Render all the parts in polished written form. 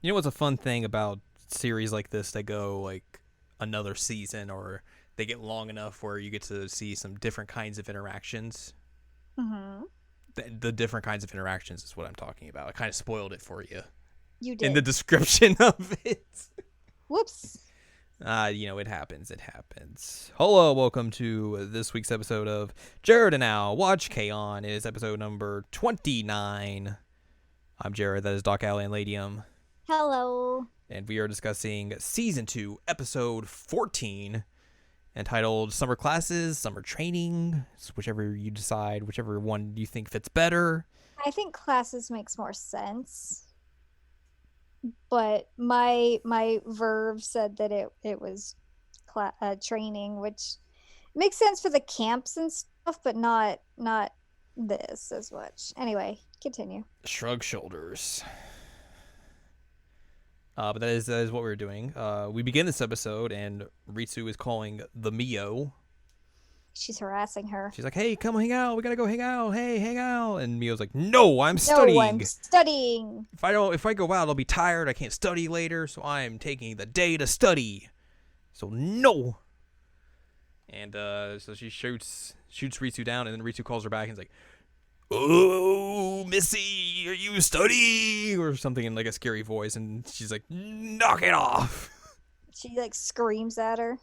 You know what's a fun thing about series like this that go like another season or they get long enough where you get to see some different kinds of interactions? Mm-hmm. The different kinds of interactions is what I'm talking about. I kind of spoiled it for you You in the did. description of it. Whoops. It happens. It happens. Hello, welcome to this week's episode of Jared and Al Watch K-On! It is episode number 29. I'm Jared, that is Doc Al and Ladium. Hello. And we are discussing Season 2, Episode 14, entitled Summer Classes, Summer Training. It's whichever you decide, whichever one you think fits better. I think classes makes more sense, but my verve said that it was training, which makes sense for the camps and stuff, but not this as much. Anyway, continue. Shrug shoulders. But that is what we're doing. We begin this episode, and Ritsu is calling the Mio. She's harassing her. She's like, "Hey, come hang out. We gotta go hang out. Hey, hang out." And Mio's like, "No, I'm No, I'm studying. studying. If I go out, I'll be tired. I can't study later, so I'm taking the day to study. So no." And so she shoots Ritsu down, and then Ritsu calls her back and is like, "Oh, Missy, are you studying?" or something in like a scary voice, and she's like, "Knock it off." She like screams at her.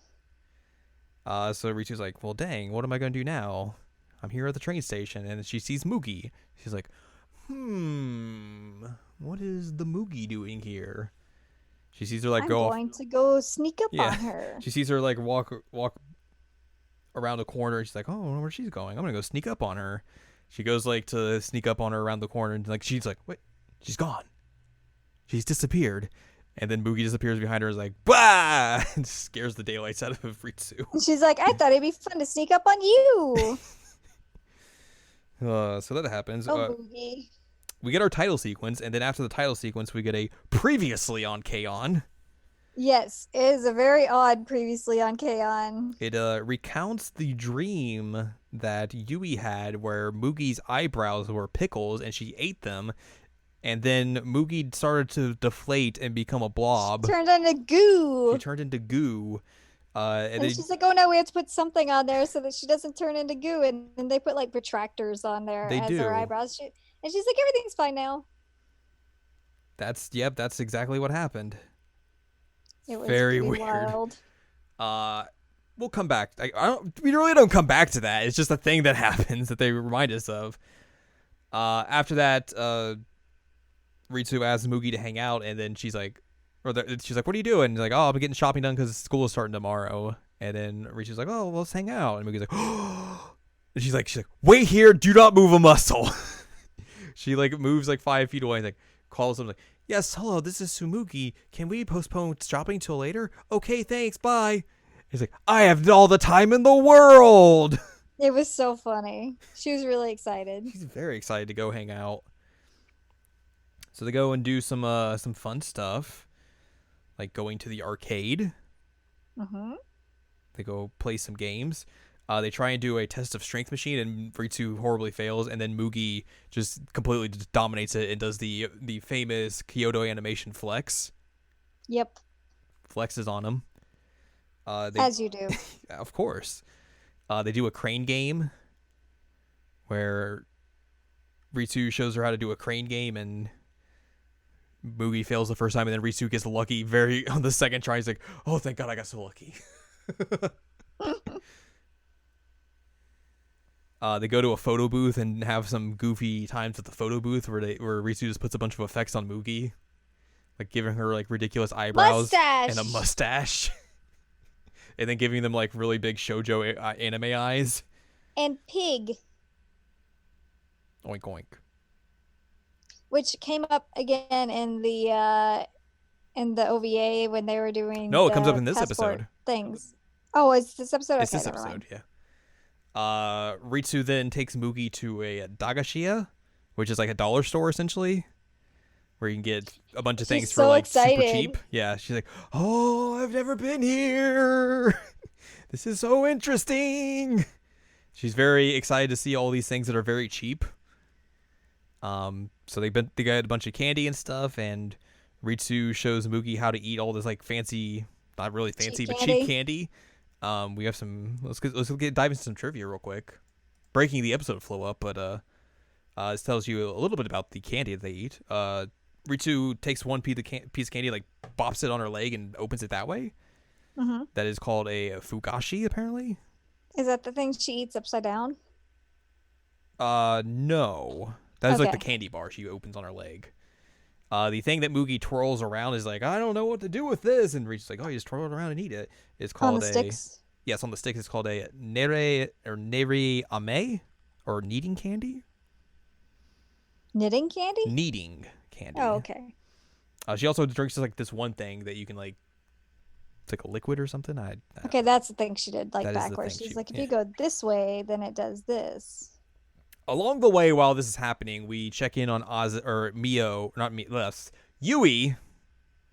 So Ritsu's like, "Well, dang, what am I gonna do now? I'm here at the train station," and she sees Mugi. She's like, what is the Mugi doing here? She sees her like I'm go off. going to go sneak up Yeah, on her. she sees her like walk around a corner. She's like, "Oh, I wonder where she's going. I'm gonna go sneak up on her." She goes like to sneak up on her around the corner, and like she's like, "Wait, she's gone. She's disappeared." And then Mugi disappears behind her, is like, "Bah!" and scares the daylights out of Ritsu. She's like, I thought it'd be fun to sneak up on you. So that happens. Oh, Boogie. We get our title sequence, and then after the title sequence, we get a previously on K-On! Yes, it is a very odd previously on K-On! It recounts the dream that Yui had where Mugi's eyebrows were pickles and she ate them, and then Mugi started to deflate and become a blob. Turned into goo. She turned into goo. And she's like, oh no, we have to put something on there so that she doesn't turn into goo. And then they put like protractors on there They as her do. eyebrows. And she's like, everything's fine now. That's exactly what happened. It was Very pretty weird. wild. We'll come back. We really don't come back to that. It's just a thing that happens that they remind us of. After that, Ritsu asks Mugi to hang out, and then she's like, she's like, "What are you doing?" And he's like, "Oh, I'm getting shopping done because school is starting tomorrow." And then Ritsu's like, "Oh, well, let's hang out." And Mugi's like, "Oh," and she's like, "Wait here, do not move a muscle." She like moves like 5 feet away and like calls him like, "Yes, hello, this is Sumugi. Can we postpone shopping till later?" "Okay, thanks, bye." He's like, "I have all the time in the world." It was so funny. She was really excited. He's very excited to go hang out. So they go and do some fun stuff, like going to the arcade. Mm-hmm. They go play some games. They try and do a test of strength machine, and Ritsu horribly fails, and then Mugi just completely dominates it and does the famous Kyoto animation flex. Yep. Flexes on him. As you do. Of course. They do a crane game where Ritsu shows her how to do a crane game, and Mugi fails the first time, and then Ritsu gets lucky very on the second try. He's like, "Oh, thank God I got so lucky." They go to a photo booth and have some goofy times at the photo booth where Ritsu just puts a bunch of effects on Mugi, like giving her like ridiculous eyebrows Mustache! and a mustache, and then giving them like really big shoujo anime eyes. And pig. Oink oink. Which came up again in the OVA when they were doing No, it the comes up in this passport episode. things. Oh, it's this episode? It's Okay, this never episode, mind. yeah. Ritsu then takes Mugi to a Dagashia, which is like a dollar store essentially, where you can get a bunch of She's things for so like super excited. cheap. Yeah, she's like, "Oh, I've never been here. This is so interesting." She's very excited to see all these things that are very cheap. So they got a bunch of candy and stuff, and Ritsu shows Mugi how to eat all this like fancy, not really Cheap fancy, but cheap candy. candy. We have some. Dive into some trivia real quick. Breaking the episode flow up, but this tells you a little bit about the candy that they eat. Ritsu takes one piece of candy, like bops it on her leg and opens it that way. Mm-hmm. That is called a fugashi, apparently. Is that the thing she eats upside down? No. That is like the Okay. candy bar she opens on her leg. The thing that Mugi twirls around is like, I don't know what to do with this, and Reach's like, oh, you just twirl it around and eat it. It's On the called a sticks? yes, on the stick. It's called a nere ame, or kneading candy. Knitting candy? Kneading candy. Oh, okay. She also drinks like this one thing that you can like. It's like a liquid or something. I Okay, that's the thing she did, like That is the backwards. thing She's she- like, if yeah. you go this way, then it does this. Along the way, while this is happening, we check in on Mio, not me, less Yui.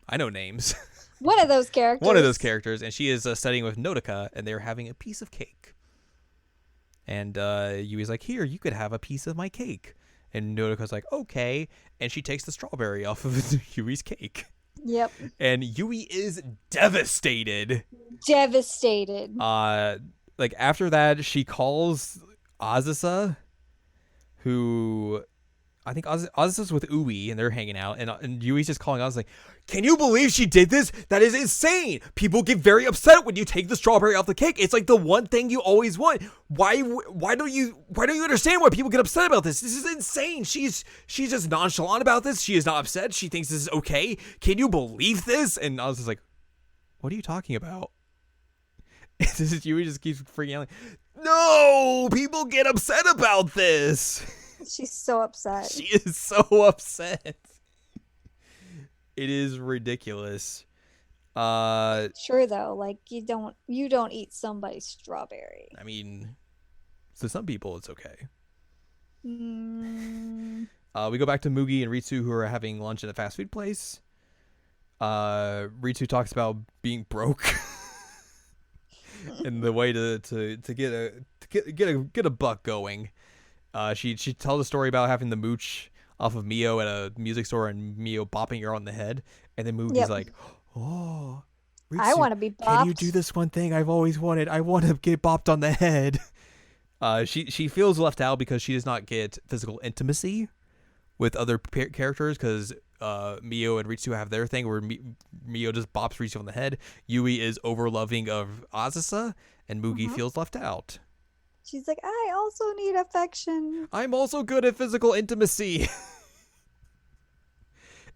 I know names. One of those characters. One of those characters, and she is studying with Nodoka, and they're having a piece of cake. And Yui's like, here, you could have a piece of my cake. And Nodoka's like, okay. And she takes the strawberry off of Yui's cake. Yep. And Yui is devastated. Devastated. Like after that, she calls Azusa, who I think Azusa's with Ui, and they're hanging out, and Yui's just calling Azusa like, can you believe she did this? That is insane. People get very upset when you take the strawberry off the cake. It's like the one thing you always want. Why don't you understand why people get upset about this? This is insane. She's just nonchalant about this. She is not upset. She thinks this is okay. Can you believe this? And Azusa's like, what are you talking about? And this is Yui just keeps freaking out like, no, people get upset about this. She's so upset. She is so upset. It is ridiculous. Sure though, like you don't eat somebody's strawberry. I mean, to some people it's okay. Mm, We go back to Mugi and Ritsu, who are having lunch at a fast food place. Ritsu talks about being broke and the way to get a buck going. She tells a story about having the mooch off of Mio at a music store and Mio bopping her on the head, and then Mugi's Yep. like, "Oh, Ritsu, I want to be can you bopped. do this one thing I've always wanted? I want to get bopped on the head." She feels left out because she does not get physical intimacy with other characters because Mio and Ritsu have their thing where Mio just bops Ritsu on the head. Yui is over loving of Azusa, and Mugi Mhm. feels left out. She's like, I also need affection. I'm also good at physical intimacy.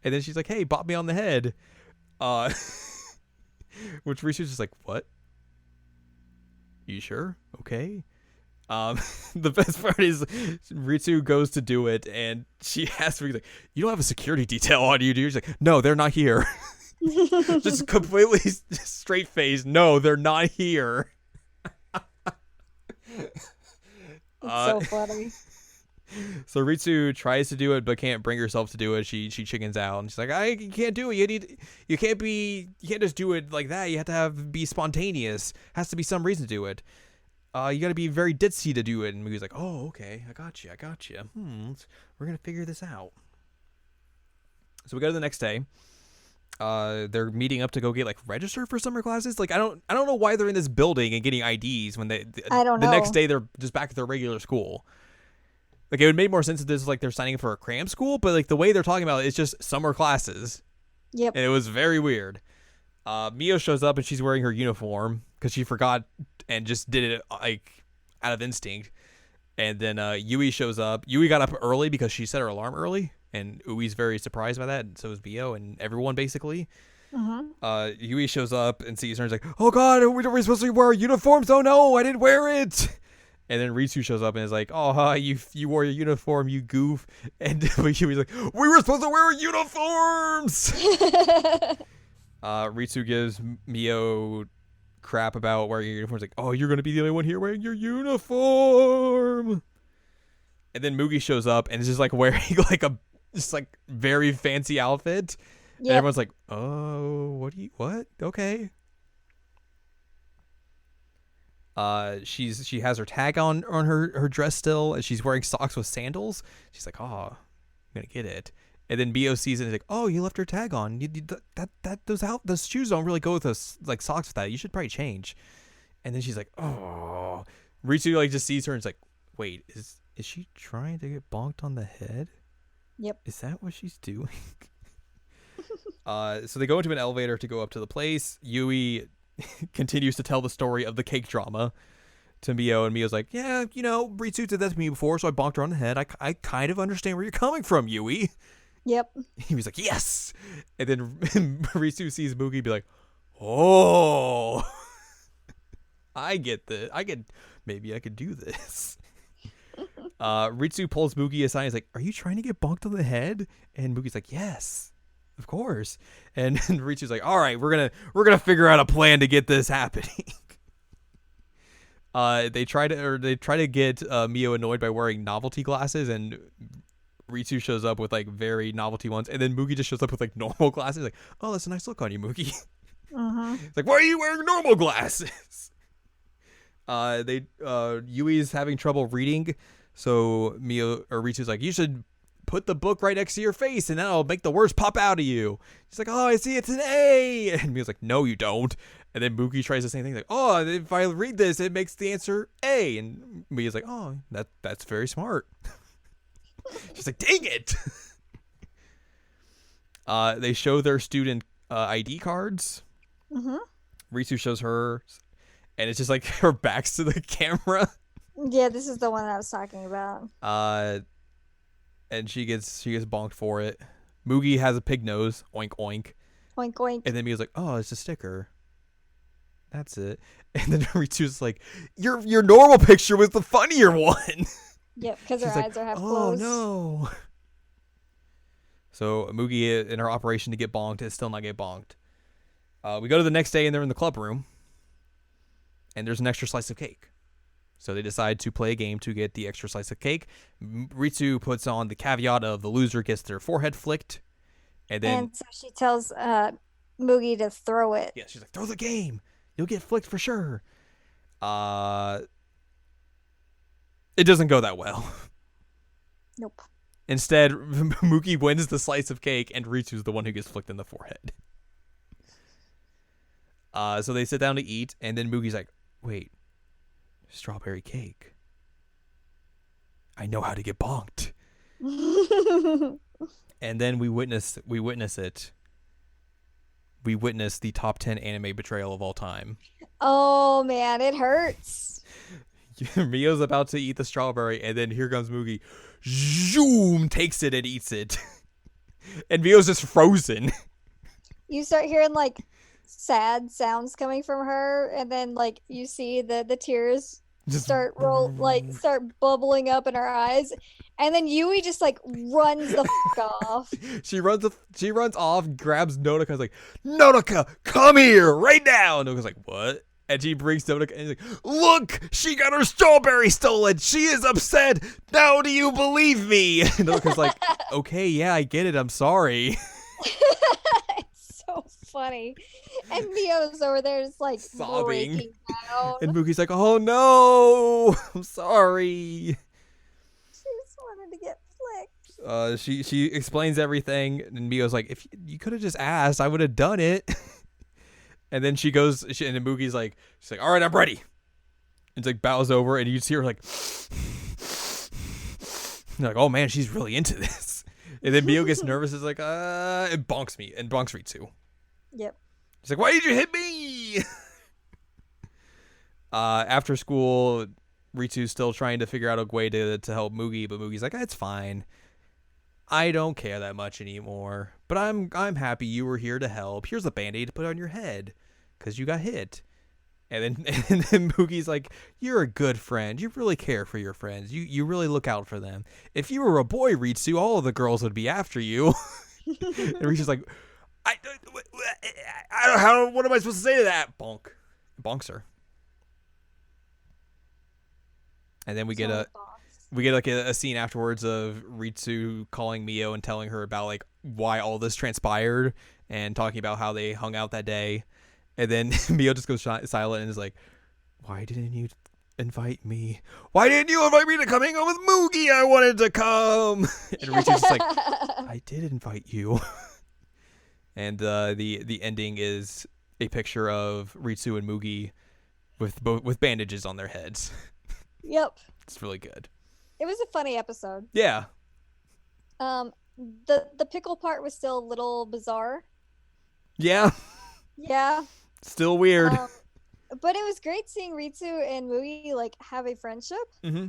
And then she's like, hey, bop me on the head. Which Rishu's just like, what? You sure? Okay. The best part is Ritsu goes to do it, and she asks me, like, you don't have a security detail on you, do you? She's like, no, they're not here. Just completely straight face. No, they're not here. It's so funny. So Ritsu tries to do it but can't bring herself to do it. She chickens out and she's like, you can't do it. You can't just do it like that. You have to be spontaneous. Has to be some reason to do it. You got to be very ditzy to do it. And Mugi's like, oh, okay, I got you. We're gonna figure this out. So we go to the next day. They're meeting up to go get like registered for summer classes. Like I don't know why they're in this building and getting IDs when I don't the know. next day they're just back at their regular school. Like it would make more sense if this is like they're signing up for a cram school, but like the way they're talking about it's just summer classes, Yep. and it was very weird. Mio shows up and she's wearing her uniform because she forgot and just did it like out of instinct. And then Yui shows up. Yui got up early because she set her alarm early, and Ui's very surprised by that, and so is Mio and everyone basically. Mm-hmm. Yui shows up and sees her and is like, oh god, we're supposed to wear our uniforms? Oh no, I didn't wear it. And then Ritsu shows up and is like, oh, you wore your uniform, you goof. And Yui's like, we were supposed to wear our uniforms. Ritsu gives Mio crap about wearing your uniform. He's like, oh, you're going to be the only one here wearing your uniform. And then Mugi shows up and is just like wearing like a just like very fancy outfit. And Yep. everyone's like, oh, what? Okay. She has her tag on her dress still, and she's wearing socks with sandals. She's like, oh, I'm gonna get it. And then Mio sees it and is like, "Oh, you left your tag on. Those shoes don't really go with those like socks with that. You should probably change." And then she's like, "Oh." Ritsu like just sees her and is like, "Wait, is she trying to get bonked on the head? Yep. Is that what she's doing?" So they go into an elevator to go up to the place. Yui continues to tell the story of the cake drama to Mio, and Mio's like, "Yeah, Ritsu did that to me before, so I bonked her on the head. I kind of understand where you're coming from, Yui." Yep. He was like, "Yes!" And then Ritsu sees Mugi be like, "Oh, I get this. Maybe I could do this." Ritsu pulls Mugi aside. He's like, "Are you trying to get bonked on the head?" And Mugi's like, "Yes, of course." And Ritsu's like, "All right, we're gonna figure out a plan to get this happening." They try to get Mio annoyed by wearing novelty glasses, and Ritsu shows up with like very novelty ones, and then Mugi just shows up with like normal glasses. Like, "Oh, that's a nice look on you, Mugi." It's like, "Why are you wearing normal glasses?" Yui's having trouble reading, so Ritsu's like, "You should put the book right next to your face, and that'll make the words pop out of you." She's like, "Oh, I see, it's an A." And Mio's like, "No, you don't." And then Mugi tries the same thing, like, "Oh, if I read this, it makes the answer A." And Mio's like, "Oh, that's very smart." She's like, "Dang it." They show their student ID cards. Ritsu shows her, and it's just like her back's to the camera. Yeah, this is the one that I was talking about. And she gets bonked for it. Mugi has a pig nose. Oink oink. Oink oink. And then Mio's like, "Oh, it's a sticker. That's it." And then Ritsu's like, Your normal picture was the funnier one." Yep, because her eyes are half "Oh closed. no." So Mugi, in her operation to get bonked, is still not get bonked. We go to the next day, and they're in the club room, and there's an extra slice of cake. So they decide to play a game to get the extra slice of cake. Ritsu puts on the caveat of the loser gets their forehead flicked, and then And so she tells Mugi to throw it. yeah, she's like, "Throw the game. You'll get flicked for sure." It doesn't go that well. Nope. Instead, Mugi wins the slice of cake, and Ritsu's the one who gets flicked in the forehead. So they sit down to eat, and then Mugi's like, "Wait, strawberry cake. I know how to get bonked." And then we witness it. We witness the top 10 anime betrayal of all time. Oh man, it hurts. Mio's about to eat the strawberry, and then here comes Mugi. Zoom, takes it and eats it. And Mio's just frozen. You start hearing like sad sounds coming from her, and then like you see the tears Just start bubbling up in her eyes, and then Yui just like runs the off. She runs off, grabs Nonaka's like, "Nonaka, come here right now." And Nonaka's like, "What?" And she brings Nonaka and he's like, "Look, she got her strawberry stolen. She is upset. Now do you believe me?" And Nonaka's like, "Okay, yeah, I get it. I'm sorry." It's so funny. And Mio's over there just like Sobbing. breaking down. And Mugi's like, "Oh no, I'm sorry." She just wanted to get flicked. She explains everything, and Mio's like, "If you could have just asked, I would have done it." And then and then Mugi's like, she's like, "All right, I'm ready." And it's like bows over, and you see her like, you're like, "Oh man, she's really into this." And then Mio gets nervous, is like, and bonks Ritsu. Yep. He's like, "Why did you hit me?" After school, Ritsu's still trying to figure out a way to help Mugi, but Mugi's like, "It's fine. I don't care that much anymore, but I'm happy you were here to help. Here's a band-aid to put on your head because you got hit." And then Mugi's like, "You're a good friend. You really care for your friends. You really look out for them. If you were a boy, Ritsu, all of the girls would be after you." And Ritsu's like, I don't. What am I supposed to say to that? Bonks her. And then we get like a scene afterwards of Ritsu calling Mio and telling her about like why all this transpired and talking about how they hung out that day. And then Mio just goes silent and is like, "Why didn't you invite me? Why didn't you invite me to coming home with Mugi? I wanted to come. And Ritsu's just like, I did invite you. And the ending is a picture of Ritsu and Mugi with bandages on their heads. Yep. It's really good. It was a funny episode. Yeah. The pickle part was still a little bizarre. Yeah. Yeah. Still weird. But it was great seeing Ritsu and Mugi like have a friendship. Mm-hmm.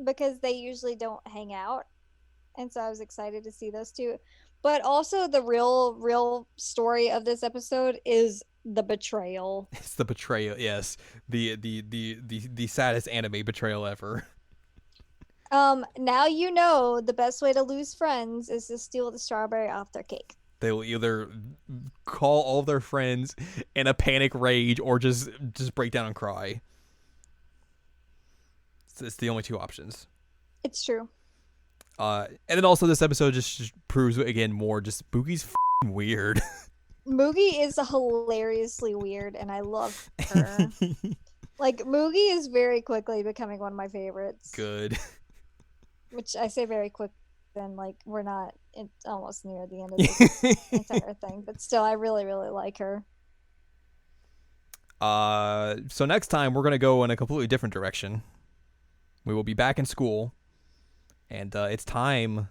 Because they usually don't hang out. And so I was excited to see those two. But also the real story of this episode is the betrayal. It's the betrayal, yes. The saddest anime betrayal ever. Now you know the best way to lose friends is to steal the strawberry off their cake. They will either call all of their friends in a panic rage or just break down and cry. It's the only two options. It's true. And then also this episode just proves again more just Mugi's f***ing weird. Mugi is hilariously weird, and I love her. Like, Mugi is very quickly becoming one of my favorites. Good. Which I say very quick, then, like, we're not almost near the end of this entire thing. But still, I really, really like her. So next time, we're going to go in a completely different direction. We will be back in school. And it's time.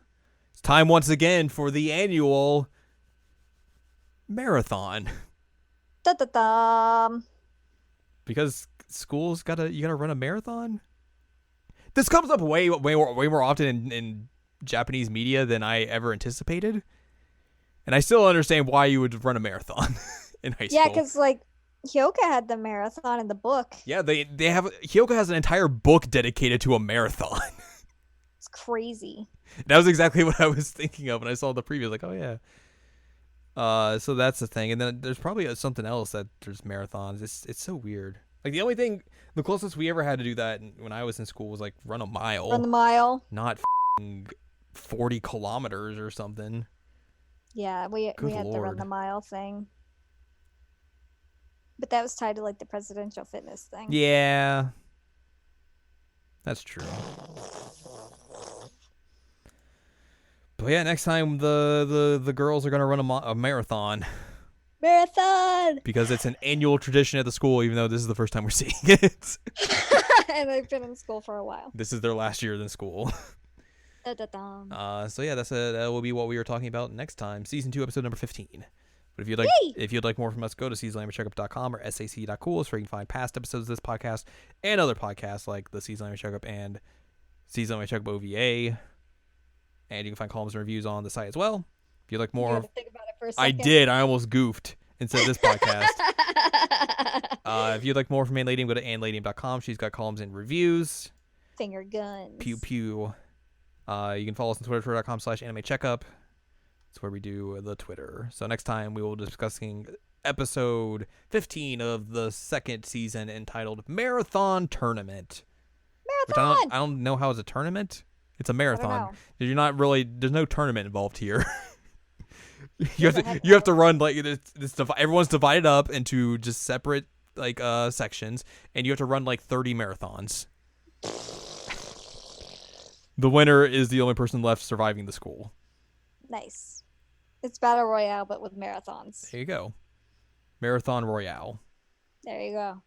It's time once again for the annual marathon. Da-da-da. Because school's you gotta run a marathon. This comes up way more often in Japanese media than I ever anticipated, and I still understand why you would run a marathon in high school. Yeah, because like Hyoka had the marathon in the book. Yeah, they have Hyoka has an entire book dedicated to a marathon. It's crazy. That was exactly what I was thinking of when I saw the preview. Like, oh yeah. So that's the thing, and then there's probably something else that there's marathons. It's so weird. Like the only thing, the closest we ever had to do that when I was in school was like run a mile. Run the mile. Not 40 kilometers or something. Yeah, we had the run the mile thing. But that was tied to like the presidential fitness thing. Yeah. That's true. But yeah, next time the girls are gonna run a marathon. Marathon! Because it's an annual tradition at the school, even though this is the first time we're seeing it. And they've been in school for a while. This is their last year in school. So yeah, that will be what we were talking about next time. Season 2, episode number 15. But if you'd like more from us, go to seasonlanguagecheckup.com or sac.cool, where you can find past episodes of this podcast and other podcasts like the Season Language Checkup and Season Language Checkup OVA. And you can find columns and reviews on the site as well. If you'd like more, you had to think about it for a second. I did. I almost goofed instead of this podcast. If you'd like more from Anne Ladyem, go to AnneLadyem.com. She's got columns and reviews. Finger guns. Pew pew. You can follow us on Twitter.com/AnimeCheckup. That's where we do the Twitter. So next time we will be discussing episode 15 of the second season entitled Marathon Tournament. Marathon! Which I don't know how it's a tournament. It's a marathon. You're not really. There's no tournament involved here. you have to run like everyone's divided up into just separate like sections, and you have to run like 30 marathons. The winner is the only person left surviving the school. Nice. It's Battle Royale, but with marathons. There you go. Marathon Royale. There you go.